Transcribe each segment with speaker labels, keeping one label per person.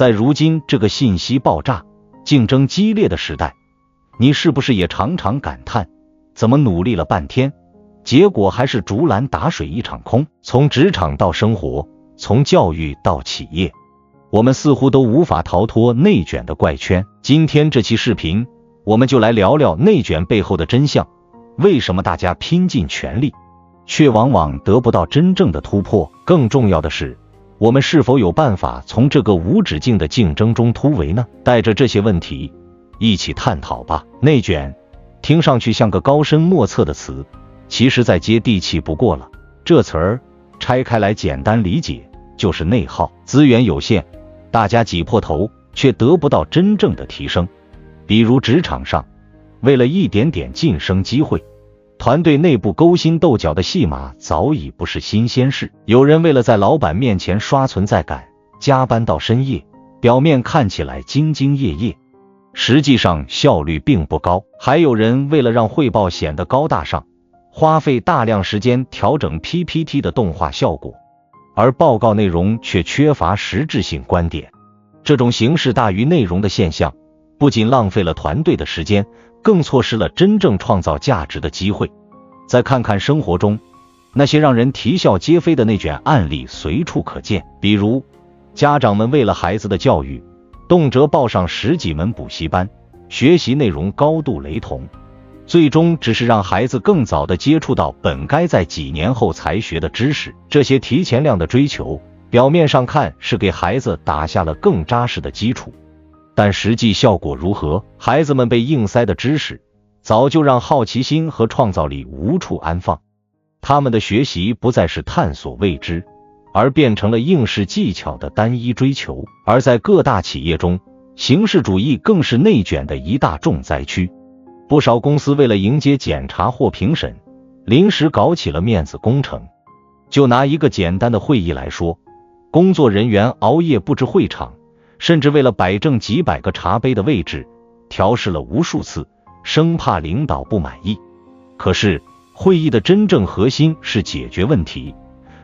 Speaker 1: 在如今这个信息爆炸、竞争激烈的时代，你是不是也常常感叹，怎么努力了半天，结果还是竹篮打水一场空？从职场到生活，从教育到企业，我们似乎都无法逃脱内卷的怪圈。今天这期视频，我们就来聊聊内卷背后的真相，为什么大家拼尽全力，却往往得不到真正的突破？更重要的是，我们是否有办法从这个无止境的竞争中突围呢？带着这些问题，一起探讨吧。内卷，听上去像个高深莫测的词，其实再接地气不过了。这词儿拆开来简单理解，就是内耗。资源有限，大家挤破头，却得不到真正的提升。比如职场上，为了一点点晋升机会，团队内部勾心斗角的戏码早已不是新鲜事。有人为了在老板面前刷存在感，加班到深夜，表面看起来兢兢业业，实际上效率并不高。还有人为了让汇报显得高大上，花费大量时间调整 PPT 的动画效果，而报告内容却缺乏实质性观点。这种形式大于内容的现象，不仅浪费了团队的时间，更错失了真正创造价值的机会。再看看生活中，那些让人啼笑皆非的内卷案例随处可见。比如，家长们为了孩子的教育，动辄报上10几门补习班，学习内容高度雷同，最终只是让孩子更早地接触到本该在几年后才学的知识。这些提前量的追求，表面上看是给孩子打下了更扎实的基础，但实际效果如何？孩子们被硬塞的知识，早就让好奇心和创造力无处安放。他们的学习不再是探索未知，而变成了应试技巧的单一追求。而在各大企业中，形式主义更是内卷的一大重灾区。不少公司为了迎接检查或评审，临时搞起了面子工程。就拿一个简单的会议来说，工作人员熬夜布置会场，甚至为了摆正几百个茶杯的位置，调试了无数次，生怕领导不满意。可是，会议的真正核心是解决问题。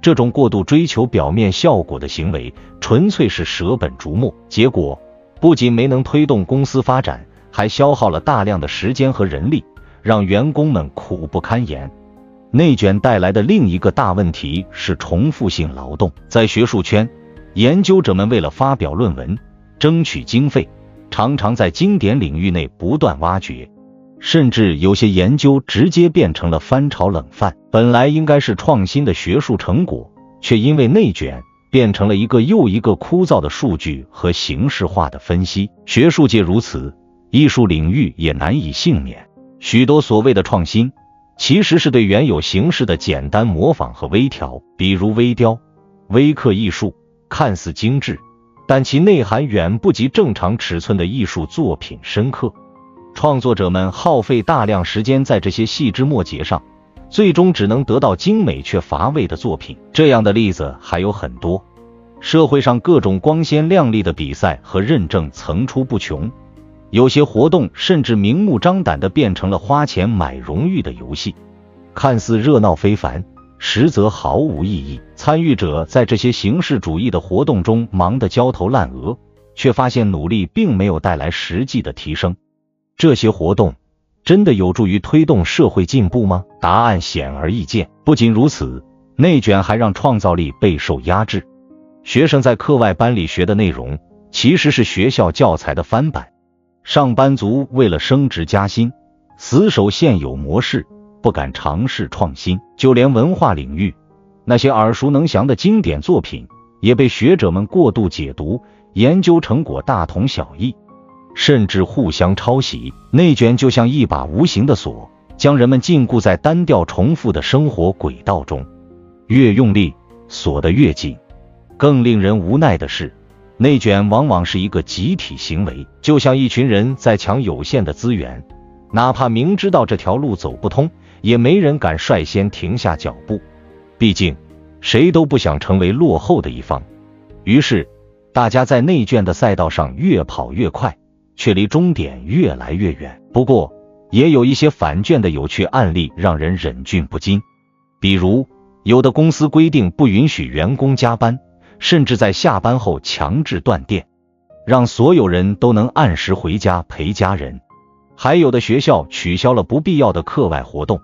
Speaker 1: 这种过度追求表面效果的行为，纯粹是舍本逐末，结果不仅没能推动公司发展，还消耗了大量的时间和人力，让员工们苦不堪言。内卷带来的另一个大问题是重复性劳动。在学术圈，研究者们为了发表论文，争取经费，常常在经典领域内不断挖掘，甚至有些研究直接变成了翻炒冷饭。本来应该是创新的学术成果，却因为内卷变成了一个又一个枯燥的数据和形式化的分析。学术界如此，艺术领域也难以幸免。许多所谓的创新，其实是对原有形式的简单模仿和微调。比如微雕、微刻艺术，看似精致，但其内涵远不及正常尺寸的艺术作品深刻。创作者们耗费大量时间在这些细枝末节上，最终只能得到精美却乏味的作品。这样的例子还有很多，社会上各种光鲜亮丽的比赛和认证层出不穷，有些活动甚至明目张胆地变成了花钱买荣誉的游戏，看似热闹非凡，实则毫无意义。参与者在这些形式主义的活动中忙得焦头烂额，却发现努力并没有带来实际的提升。这些活动真的有助于推动社会进步吗？答案显而易见。不仅如此，内卷还让创造力备受压制。学生在课外班里学的内容，其实是学校教材的翻版。上班族为了升职加薪，死守现有模式，不敢尝试创新。就连文化领域，那些耳熟能详的经典作品，也被学者们过度解读，研究成果大同小异，甚至互相抄袭。内卷就像一把无形的锁，将人们禁锢在单调重复的生活轨道中，越用力，锁得越紧。更令人无奈的是，内卷往往是一个集体行为，就像一群人在抢有限的资源，哪怕明知道这条路走不通，也没人敢率先停下脚步。毕竟，谁都不想成为落后的一方。于是，大家在内卷的赛道上越跑越快，却离终点越来越远。不过，也有一些反卷的有趣案例让人忍俊不禁。比如，有的公司规定不允许员工加班，甚至在下班后强制断电。让所有人都能按时回家陪家人。还有的学校取消了不必要的课外活动，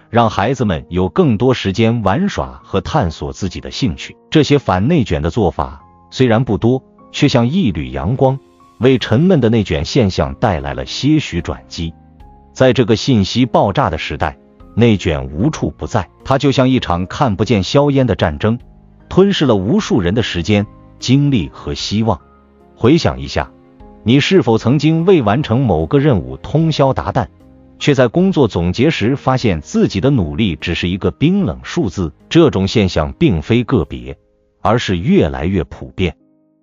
Speaker 1: 让孩子们有更多时间玩耍和探索自己的兴趣。这些反内卷的做法虽然不多，却像一缕阳光，为沉闷的内卷现象带来了些许转机。在这个信息爆炸的时代，内卷无处不在，它就像一场看不见硝烟的战争，吞噬了无数人的时间、精力和希望。回想一下，你是否曾经为完成某个任务通宵达旦，却在工作总结时发现自己的努力只是一个冰冷数字？这种现象并非个别，而是越来越普遍。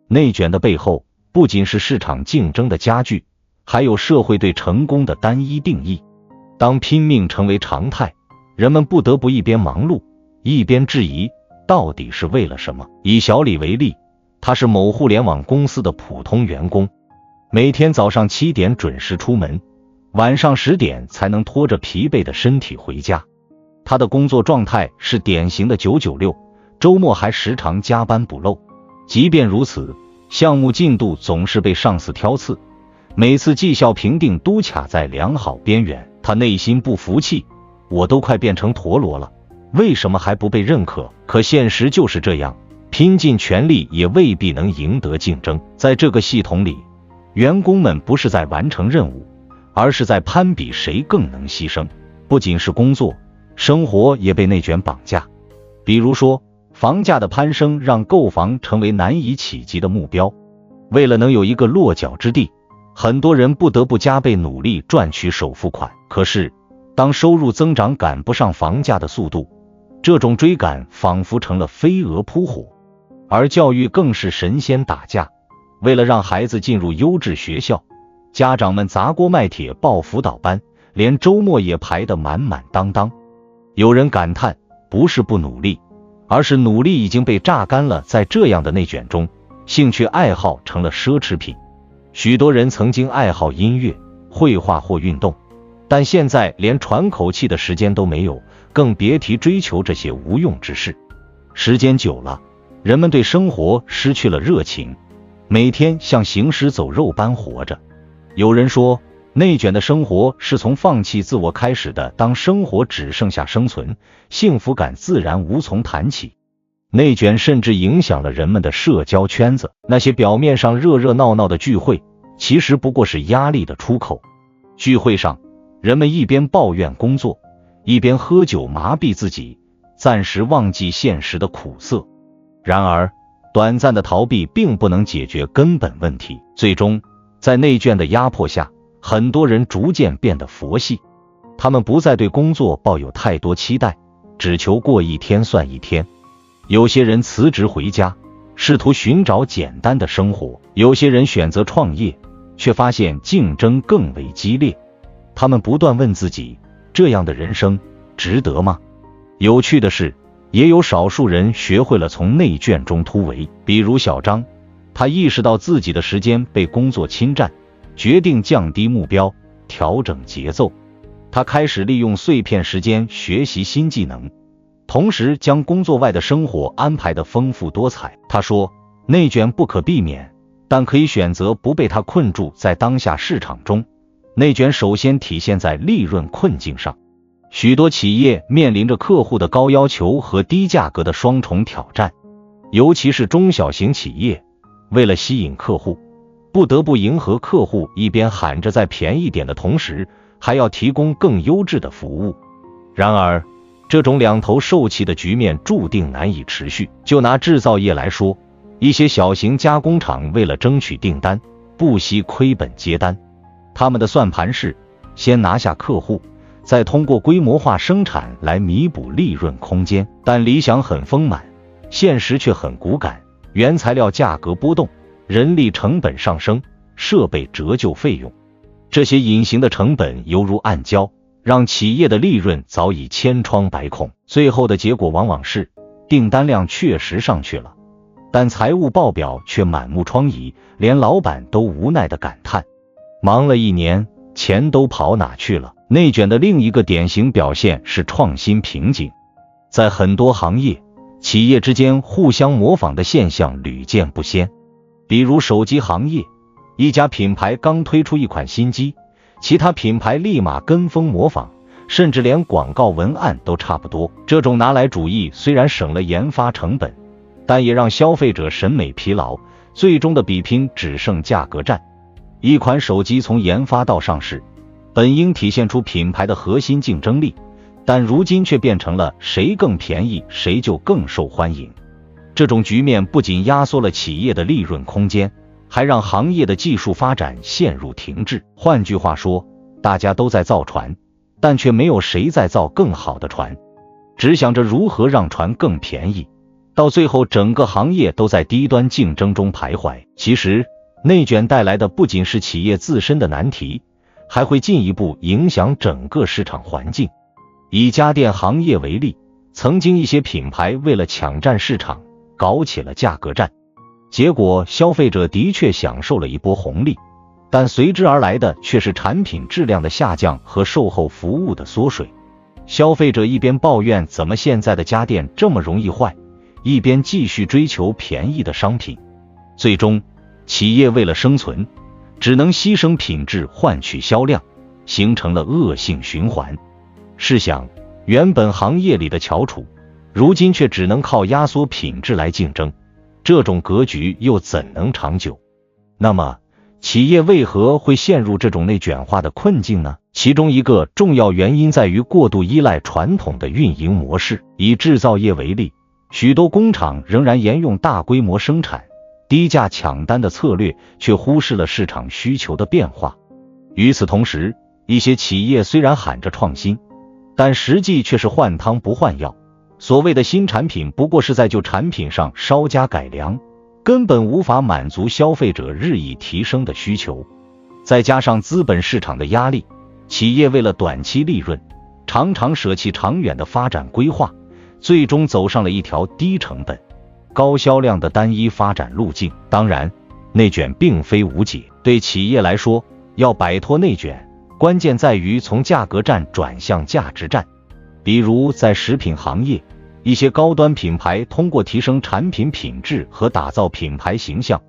Speaker 1: 内卷的背后，不仅是市场竞争的加剧，还有社会对成功的单一定义。当拼命成为常态，人们不得不一边忙碌，一边质疑到底是为了什么。以小李为例，他是某互联网公司的普通员工，每天早上7点准时出门，晚上10点才能拖着疲惫的身体回家。他的工作状态是典型的996，周末还时常加班补漏。即便如此，项目进度总是被上司挑刺，每次绩效评定都卡在良好边缘。他内心不服气，我都快变成陀螺了，为什么还不被认可？可现实就是这样，拼尽全力也未必能赢得竞争。在这个系统里，员工们不是在完成任务，而是在攀比谁更能牺牲。不仅是工作，生活也被内卷绑架。比如说，房价的攀升让购房成为难以企及的目标，为了能有一个落脚之地，很多人不得不加倍努力赚取首付款。可是当收入增长赶不上房价的速度，这种追赶仿佛成了飞蛾扑火。而教育更是神仙打架，为了让孩子进入优质学校，家长们砸锅卖铁报辅导班，连周末也排得满满当当。有人感叹，不是不努力，而是努力已经被榨干了。在这样的内卷中，兴趣爱好成了奢侈品。许多人曾经爱好音乐、绘画或运动，但现在连喘口气的时间都没有，更别提追求这些无用之事。时间久了，人们对生活失去了热情，每天像行尸走肉般活着。有人说，内卷的生活是从放弃自我开始的，当生活只剩下生存，幸福感自然无从谈起。内卷甚至影响了人们的社交圈子，那些表面上热热闹闹的聚会，其实不过是压力的出口。聚会上，人们一边抱怨工作，一边喝酒麻痹自己，暂时忘记现实的苦涩。然而，短暂的逃避并不能解决根本问题。最终，在内卷的压迫下，很多人逐渐变得佛系，他们不再对工作抱有太多期待，只求过一天算一天。有些人辞职回家，试图寻找简单的生活；有些人选择创业，却发现竞争更为激烈。他们不断问自己，这样的人生值得吗？有趣的是，也有少数人学会了从内卷中突围。比如小张，他意识到自己的时间被工作侵占，决定降低目标，调整节奏。他开始利用碎片时间学习新技能，同时将工作外的生活安排得丰富多彩。他说，内卷不可避免，但可以选择不被它困住。在当下市场中，内卷首先体现在利润困境上。许多企业面临着客户的高要求和低价格的双重挑战，尤其是中小型企业，为了吸引客户，不得不迎合客户一边喊着再便宜点的同时，还要提供更优质的服务。然而，这种两头受气的局面注定难以持续。就拿制造业来说，一些小型加工厂为了争取订单，不惜亏本接单。他们的算盘是先拿下客户，再通过规模化生产来弥补利润空间。但理想很丰满，现实却很骨感。原材料价格波动，人力成本上升，设备折旧费用，这些隐形的成本犹如暗礁，让企业的利润早已千疮百孔。最后的结果往往是订单量确实上去了，但财务报表却满目疮痍，连老板都无奈地感叹，忙了一年，钱都跑哪去了。内卷的另一个典型表现是创新瓶颈。在很多行业，企业之间互相模仿的现象屡见不鲜。比如手机行业，一家品牌刚推出一款新机，其他品牌立马跟风模仿，甚至连广告文案都差不多。这种拿来主义虽然省了研发成本，但也让消费者审美疲劳，最终的比拼只剩价格战。一款手机从研发到上市，本应体现出品牌的核心竞争力，但如今却变成了谁更便宜谁就更受欢迎。这种局面不仅压缩了企业的利润空间，还让行业的技术发展陷入停滞。换句话说，大家都在造船，但却没有谁在造更好的船，只想着如何让船更便宜，到最后整个行业都在低端竞争中徘徊。其实内卷带来的不仅是企业自身的难题，还会进一步影响整个市场环境。以家电行业为例，曾经一些品牌为了抢占市场，搞起了价格战，结果消费者的确享受了一波红利，但随之而来的却是产品质量的下降和售后服务的缩水。消费者一边抱怨怎么现在的家电这么容易坏，一边继续追求便宜的商品，最终企业为了生存，只能牺牲品质换取销量，形成了恶性循环。试想，原本行业里的翘楚，如今却只能靠压缩品质来竞争，这种格局又怎能长久？那么企业为何会陷入这种内卷化的困境呢？其中一个重要原因在于过度依赖传统的运营模式。以制造业为例，许多工厂仍然沿用大规模生产、低价抢单的策略，却忽视了市场需求的变化。与此同时，一些企业虽然喊着创新，但实际却是换汤不换药。所谓的新产品不过是在旧产品上稍加改良，根本无法满足消费者日益提升的需求。再加上资本市场的压力，企业为了短期利润，常常舍弃长远的发展规划，最终走上了一条低成本、高销量的单一发展路径。当然，内卷并非无解，对企业来说，要摆脱内卷，关键在于从价格战转向价值战。比如在食品行业，一些高端品牌通过提升产品品质和打造品牌形象，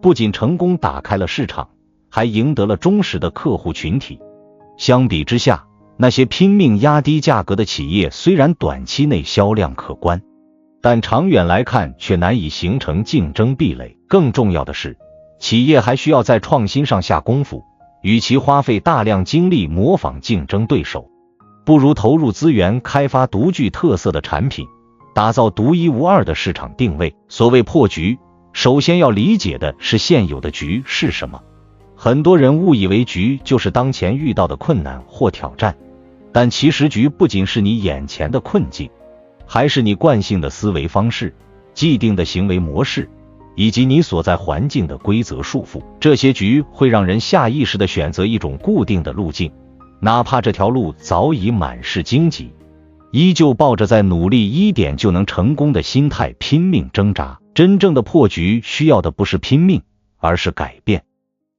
Speaker 1: 不仅成功打开了市场，还赢得了忠实的客户群体。相比之下，那些拼命压低价格的企业虽然短期内销量可观，但长远来看却难以形成竞争壁垒。更重要的是，企业还需要在创新上下功夫，与其花费大量精力模仿竞争对手，不如投入资源开发独具特色的产品，打造独一无二的市场定位。所谓破局，首先要理解的是现有的局是什么。很多人误以为局就是当前遇到的困难或挑战，但其实局不仅是你眼前的困境，还是你惯性的思维方式、既定的行为模式，以及你所在环境的规则束缚。这些局会让人下意识地选择一种固定的路径，哪怕这条路早已满是荆棘，依旧抱着在努力一点就能成功的心态拼命挣扎。真正的破局需要的不是拼命，而是改变。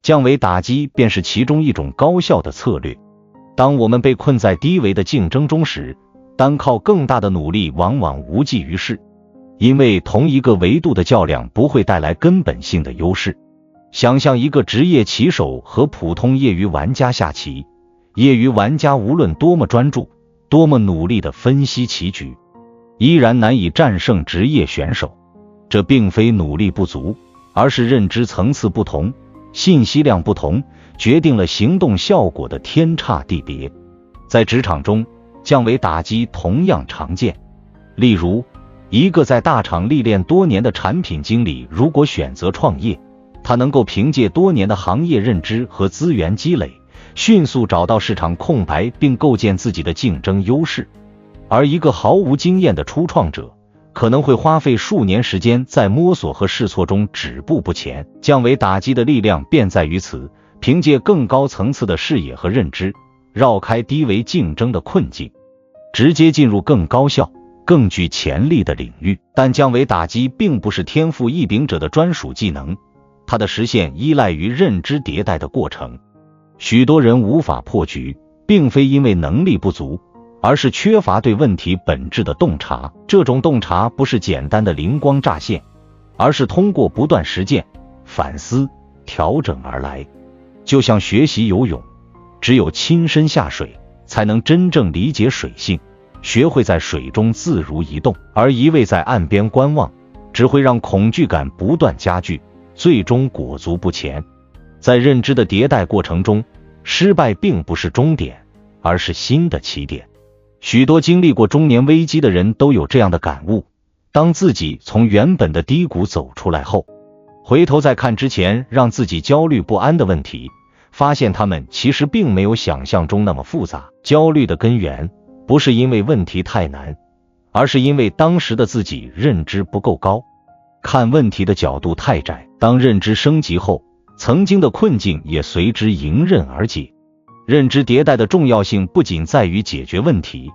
Speaker 1: 降维打击便是其中一种高效的策略。当我们被困在低维的竞争中时，单靠更大的努力往往无济于事，因为同一个维度的较量不会带来根本性的优势。想象一个职业棋手和普通业余玩家下棋，业余玩家无论多么专注，多么努力地分析棋局，依然难以战胜职业选手。这并非努力不足，而是认知层次不同，信息量不同，决定了行动效果的天差地别。在职场中，降维打击同样常见。例如，一个在大厂历练多年的产品经理如果选择创业，他能够凭借多年的行业认知和资源积累，迅速找到市场空白并构建自己的竞争优势。而一个毫无经验的初创者，可能会花费数年时间在摸索和试错中止步不前。降维打击的力量便在于此，凭借更高层次的视野和认知，绕开低维竞争的困境，直接进入更高效、更具潜力的领域。但降维打击并不是天赋异禀者的专属技能，它的实现依赖于认知迭代的过程。许多人无法破局，并非因为能力不足，而是缺乏对问题本质的洞察。这种洞察不是简单的灵光乍现，而是通过不断实践、反思、调整而来。就像学习游泳，只有亲身下水，才能真正理解水性，学会在水中自如移动，而一味在岸边观望，只会让恐惧感不断加剧，最终裹足不前。在认知的迭代过程中，失败并不是终点，而是新的起点。许多经历过中年危机的人都有这样的感悟，当自己从原本的低谷走出来后，回头再看之前让自己焦虑不安的问题，发现他们其实并没有想象中那么复杂。焦虑的根源不是因为问题太难，而是因为当时的自己认知不够高，看问题的角度太窄。当认知升级后，曾经的困境也随之迎刃而解。认知迭代的重要性不仅在于解决问题，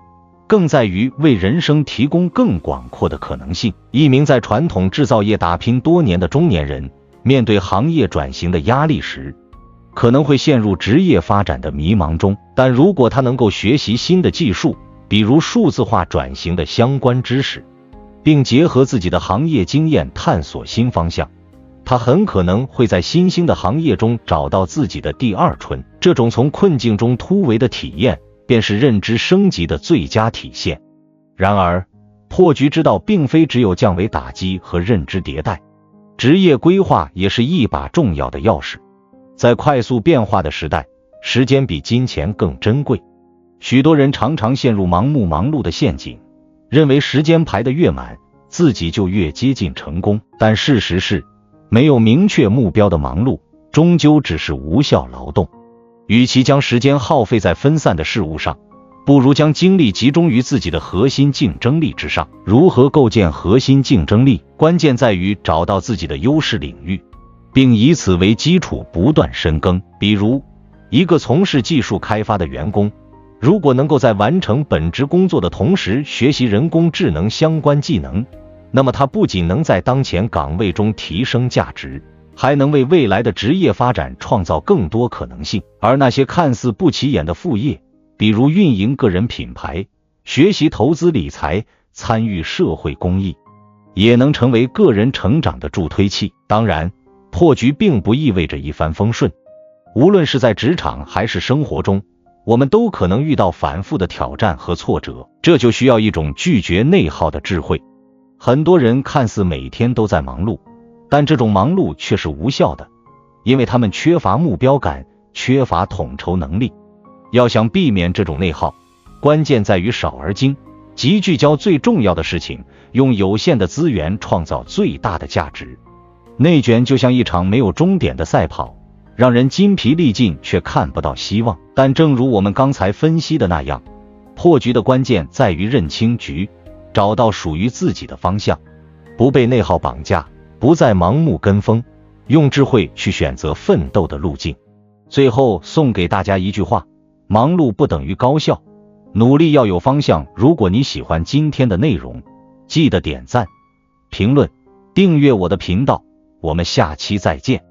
Speaker 1: 更在于为人生提供更广阔的可能性。一名在传统制造业打拼多年的中年人，面对行业转型的压力时，可能会陷入职业发展的迷茫中，但如果他能够学习新的技术，比如数字化转型的相关知识，并结合自己的行业经验探索新方向，他很可能会在新兴的行业中找到自己的第二春。这种从困境中突围的体验，便是认知升级的最佳体现。然而，破局之道并非只有降维打击和认知迭代，职业规划也是一把重要的钥匙。在快速变化的时代，时间比金钱更珍贵。许多人常常陷入盲目忙碌的陷阱，认为时间排得越满，自己就越接近成功。但事实是，没有明确目标的忙碌，终究只是无效劳动。与其将时间耗费在分散的事物上，不如将精力集中于自己的核心竞争力之上。如何构建核心竞争力？关键在于找到自己的优势领域，并以此为基础不断深耕。比如，一个从事技术开发的员工，如果能够在完成本职工作的同时学习人工智能相关技能，那么他不仅能在当前岗位中提升价值，还能为未来的职业发展创造更多可能性。而那些看似不起眼的副业，比如运营个人品牌、学习投资理财、参与社会公益，也能成为个人成长的助推器。当然，破局并不意味着一帆风顺，无论是在职场还是生活中，我们都可能遇到反复的挑战和挫折，这就需要一种拒绝内耗的智慧。很多人看似每天都在忙碌，但这种忙碌却是无效的，因为他们缺乏目标感，缺乏统筹能力。要想避免这种内耗，关键在于少而精，即聚焦最重要的事情，用有限的资源创造最大的价值。内卷就像一场没有终点的赛跑，让人筋疲力尽却看不到希望。但正如我们刚才分析的那样，破局的关键在于认清局，找到属于自己的方向，不被内耗绑架，不再盲目跟风，用智慧去选择奋斗的路径。最后送给大家一句话：忙碌不等于高效，努力要有方向。如果你喜欢今天的内容，记得点赞、评论、订阅我的频道，我们下期再见。